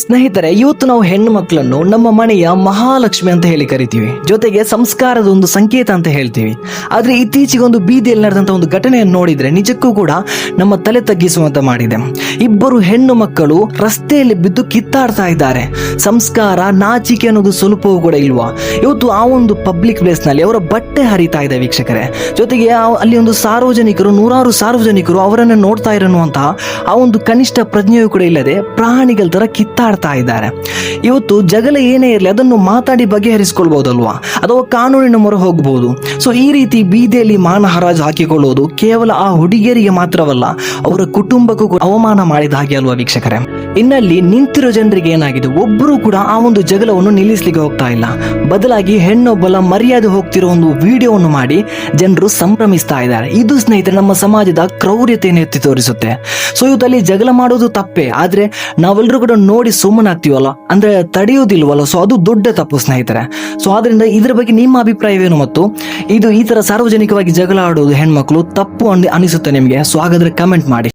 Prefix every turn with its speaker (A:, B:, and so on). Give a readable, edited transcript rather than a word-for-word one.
A: ಸ್ನೇಹಿತರೆ, ಇವತ್ತು ನಾವು ಹೆಣ್ಣು ಮಕ್ಕಳನ್ನು ನಮ್ಮ ಮನೆಯ ಮಹಾಲಕ್ಷ್ಮಿ ಅಂತ ಹೇಳಿ ಕರಿತೀವಿ, ಜೊತೆಗೆ ಸಂಸ್ಕಾರದ ಒಂದು ಸಂಕೇತ ಅಂತ ಹೇಳ್ತೀವಿ. ಆದ್ರೆ ಇತ್ತೀಚೆಗೆ ಒಂದು ಬೀದಿಯಲ್ಲಿ ನಡೆದಂತ ಒಂದು ಘಟನೆಯನ್ನು ನೋಡಿದ್ರೆ ನಿಜಕ್ಕೂ ಕೂಡ ನಮ್ಮ ತಲೆ ತಗ್ಗಿಸುವಂತ ಮಾಡಿದೆ. ಇಬ್ಬರು ಹೆಣ್ಣು ಮಕ್ಕಳು ರಸ್ತೆಯಲ್ಲಿ ಬಿದ್ದು ಕಿತ್ತಾಡ್ತಾ ಇದ್ದಾರೆ. ಸಂಸ್ಕಾರ, ನಾಚಿಕೆ ಅನ್ನೋದು ಸ್ವಲ್ಪವೂ ಕೂಡ ಇಲ್ವಾ? ಇವತ್ತು ಆ ಒಂದು ಪಬ್ಲಿಕ್ ಪ್ಲೇಸ್ ನಲ್ಲಿ ಅವರ ಬಟ್ಟೆ ಹರಿತಾ ಇದೆ ವೀಕ್ಷಕರೇ. ಜೊತೆಗೆ ಅಲ್ಲಿ ಒಂದು ಸಾರ್ವಜನಿಕರು, ನೂರಾರು ಸಾರ್ವಜನಿಕರು ಅವರನ್ನು ನೋಡ್ತಾ ಇರುವಂತಹ ಆ ಒಂದು ಕನಿಷ್ಠ ಪ್ರಜ್ಞೆಯೂ ಕೂಡ ಇಲ್ಲದೆ ಪ್ರಾಣಿಗಳ ತರ ಕಿತ್ತಾಡ್ತಾ ಇದ್ದಾರೆ. ಇವತ್ತು ಜಗಳ ಏನೇ ಇರಲಿ ಅದನ್ನು ಮಾತಾಡಿ ಬಗೆಹರಿಸಿಕೊಳ್ಬಹುದಲ್ವಾ, ಅಥವಾ ಕಾನೂನಿನ ಮೊರೆ ಹೋಗಬಹುದು. ಸೊ ಈ ರೀತಿ ಬೀದಿಯಲ್ಲಿ ಮಾನ ಹರಾಜು ಹಾಕಿಕೊಳ್ಳುವುದು ಕೇವಲ ಆ ಹುಡುಗಿಯರಿಗೆ ಮಾತ್ರವಲ್ಲ, ಅವರ ಕುಟುಂಬಕ್ಕೂ ಕೂಡ ಅವಮಾನ ಮಾಡಿದ ಹಾಗೆ ಅಲ್ವಾ ವೀಕ್ಷಕರೇ. ಇನ್ನಲ್ಲಿ ನಿಂತಿರೋ ಜನರಿಗೆ ಏನಾಗಿದೆ, ಒಬ್ಬರು ಕೂಡ ಆ ಒಂದು ಜಗಳವನ್ನು ನಿಲ್ಲಿಸಲಿಕ್ಕೆ ಹೋಗ್ತಾ ಇಲ್ಲ. ಬದಲಾಗಿ ಹೆಣ್ಣೊಬ್ಬಳ ಮರ್ಯಾದೆ ಹೋಗ್ತಿರೋ ಒಂದು ವಿಡಿಯೋವನ್ನು ಮಾಡಿ ಜನರು ಸಂಭ್ರಮಿಸ್ತಾ ಇದ್ದಾರೆ. ಇದು ಸ್ನೇಹಿತರೆ ನಮ್ಮ ಸಮಾಜದ ಕ್ರೌರ್ಯತೆಯನ್ನು ಎತ್ತಿ ತೋರಿಸುತ್ತೆ. ಸೊ ಇವತ್ತಲ್ಲಿ ಜಗಳ ಮಾಡೋದು ತಪ್ಪೇ, ಆದ್ರೆ ನಾವೆಲ್ಲರೂ ಕೂಡ ನೋಡಿ ಸುಮ್ಮನಾಗ್ತೀವಲ್ಲ, ಅಂದ್ರೆ ತಡೆಯೋದಿಲ್ವಲ್ಲ, ಸೊ ಅದು ದೊಡ್ಡ ತಪ್ಪು ಸ್ನೇಹಿತರೆ. ಸೊ ಆದ್ರಿಂದ ಇದ್ರ ಬಗ್ಗೆ ನಿಮ್ಮ ಅಭಿಪ್ರಾಯವೇನು, ಮತ್ತು ಇದು ಈ ತರ ಸಾರ್ವಜನಿಕವಾಗಿ ಜಗಳ ಆಡೋದು ಹೆಣ್ಮಕ್ಳು ತಪ್ಪು ಅನಿಸುತ್ತೆ ನಿಮಗೆ? ಸೊ ಹಾಗಾದ್ರೆ ಕಮೆಂಟ್ ಮಾಡಿ.